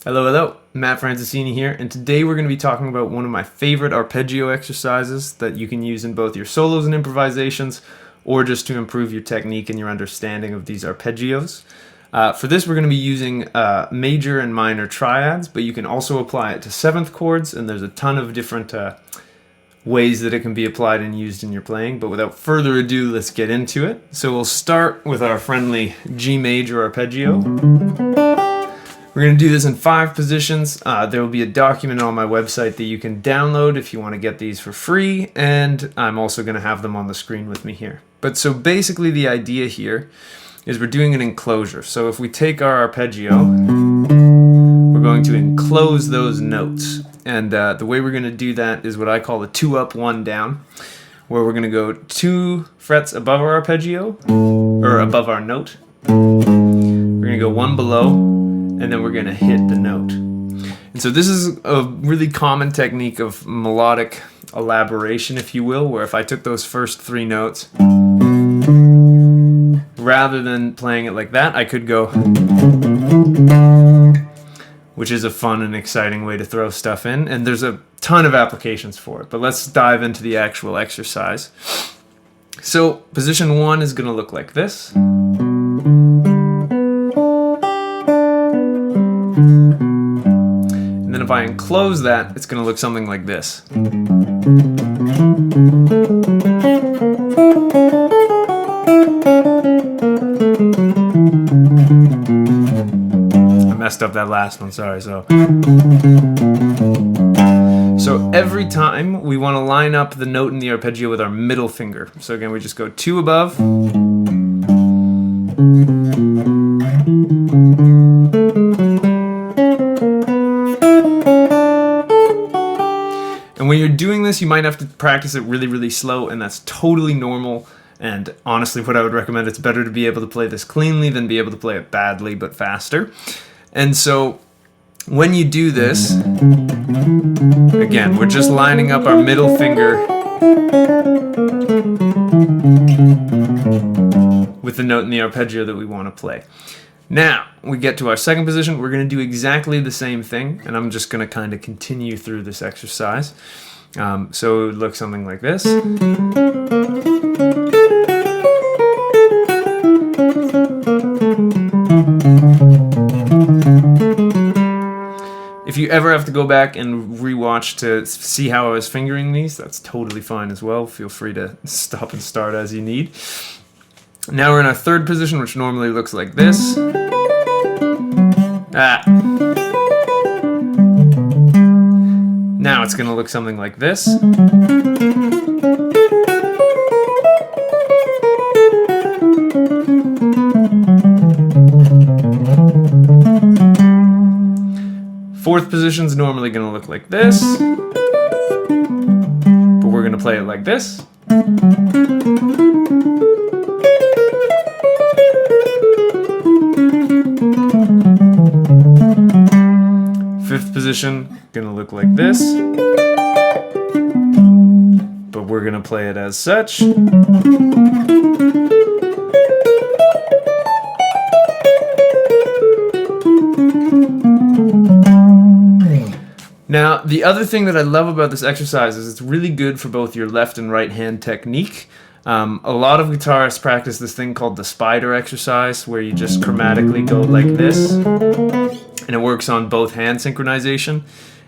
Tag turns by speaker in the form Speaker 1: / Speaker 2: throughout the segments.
Speaker 1: Hello, hello, Matt Franceschini here, and today we're going to be talking about one of my favorite arpeggio exercises that you can use in both your solos and improvisations, or just to improve your technique and your understanding of these arpeggios. For this, we're going to be using major and minor triads, but you can also apply it to seventh chords, and there's a ton of different ways that it can be applied and used in your playing. But without further ado, let's get into it. So we'll start with our friendly G major arpeggio. We're going to do this in 5 positions. There will be a document on my website that you can download if you want to get these for free, and I'm also going to have them on the screen with me here. But so basically the idea here is we're doing an enclosure. So if we take our arpeggio, we're going to enclose those notes. And the way we're going to do that is what I call the 2 up, 1 down, where we're going to go 2 frets above our arpeggio, or above our note. We're going to go 1 below, and then we're going to hit the note. And so this is a really common technique of melodic elaboration, if you will, where if I took those first 3 notes, rather than playing it like that, I could go, which is a fun and exciting way to throw stuff in, and there's a ton of applications for it. But let's dive into the actual exercise. So position 1 is going to look like this. And then if I enclose that, it's going to look something like this. I messed up that last one, sorry. So every time we want to line up the note in the arpeggio with our middle finger. So again, we just go 2 above. And when you're doing this, you might have to practice it really, really slow, and that's totally normal. And honestly, what I would recommend, it's better to be able to play this cleanly than be able to play it badly, but faster. And so when you do this, again, we're just lining up our middle finger with the note in the arpeggio that we want to play. Now, we get to our second position. We're going to do exactly the same thing, and I'm just going to kind of continue through this exercise. So it would look something like this. If you ever have to go back and rewatch to see how I was fingering these, that's totally fine as well. Feel free to stop and start as you need. Now we're in our third position, which normally looks like this. Now it's going to look something like this. Fourth position is normally going to look like this, but we're going to play it like this. Fifth position, going to look like this, but we're going to play it as such. Now, the other thing that I love about this exercise is it's really good for both your left and right hand technique. A lot of guitarists practice this thing called the spider exercise, where you just chromatically go like this, and it works on both hand synchronization.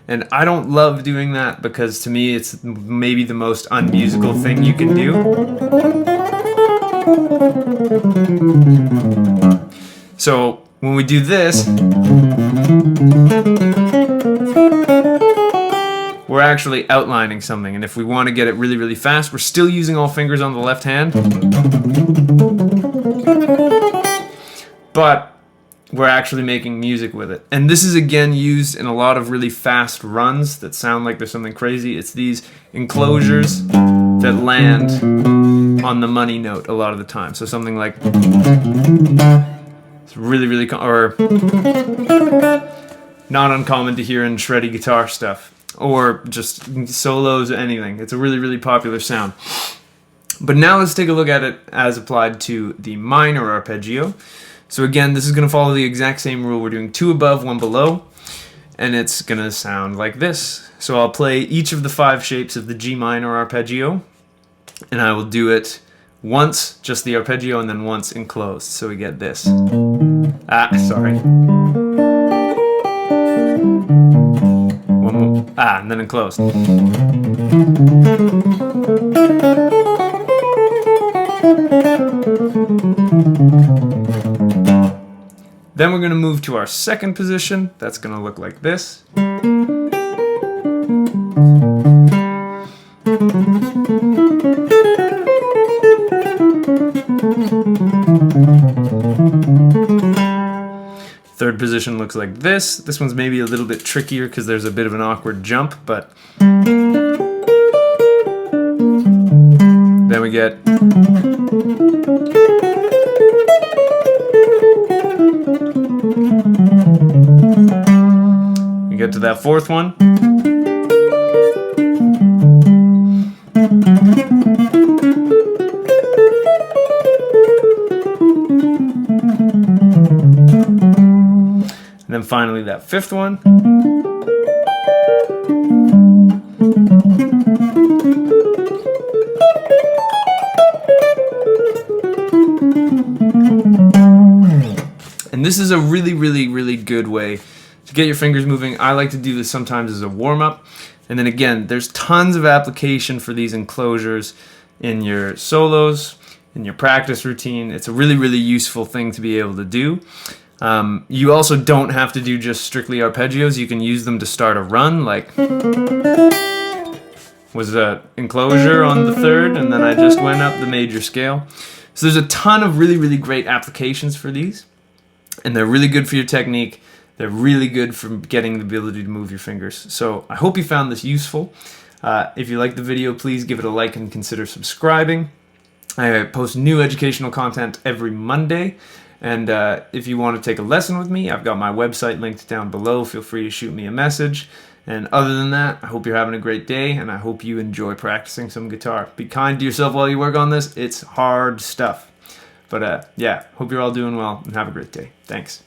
Speaker 1: And I don't love doing that because to me it's maybe the most unmusical thing you can do. So when we do this, we're actually outlining something, and if we want to get it really, really fast, we're still using all fingers on the left hand, but we're actually making music with it. And this is again used in a lot of really fast runs that sound like there's something crazy. It's these enclosures that land on the money note a lot of the time. So something like, it's really, really, or not uncommon to hear in shreddy guitar stuff, or just solos, anything. It's a really, really popular sound. But now let's take a look at it as applied to the minor arpeggio. So again, this is going to follow the exact same rule. We're doing 2 above, 1 below. and it's gonna sound like this. So I'll play each of the 5 shapes of the G minor arpeggio, and I will do it once, just the arpeggio, and then once enclosed. So we get this. Sorry. One more. And then enclosed. Then we're going to move to our second position. That's going to look like this. Third position looks like this. This one's maybe a little bit trickier because there's a bit of an awkward jump, but then we get to that fourth one. And then finally that fifth one. And this is a really good way to get your fingers moving. I like to do this sometimes as a warm-up. And then again, there's tons of application for these enclosures in your solos, in your practice routine. It's a really useful thing to be able to do. You also don't have to do just strictly arpeggios. You can use them to start a run, like was an enclosure on the third, and then I just went up the major scale. So there's a ton of really great applications for these, and they're really good for your technique. They're really good for getting the ability to move your fingers. So I hope you found this useful. If you liked the video, please give it a like and consider subscribing. I post new educational content every Monday. And if you want to take a lesson with me, I've got my website linked down below. Feel free to shoot me a message. And other than that, I hope you're having a great day, and I hope you enjoy practicing some guitar. Be kind to yourself while you work on this. It's hard stuff. But yeah, hope you're all doing well, and have a great day. Thanks.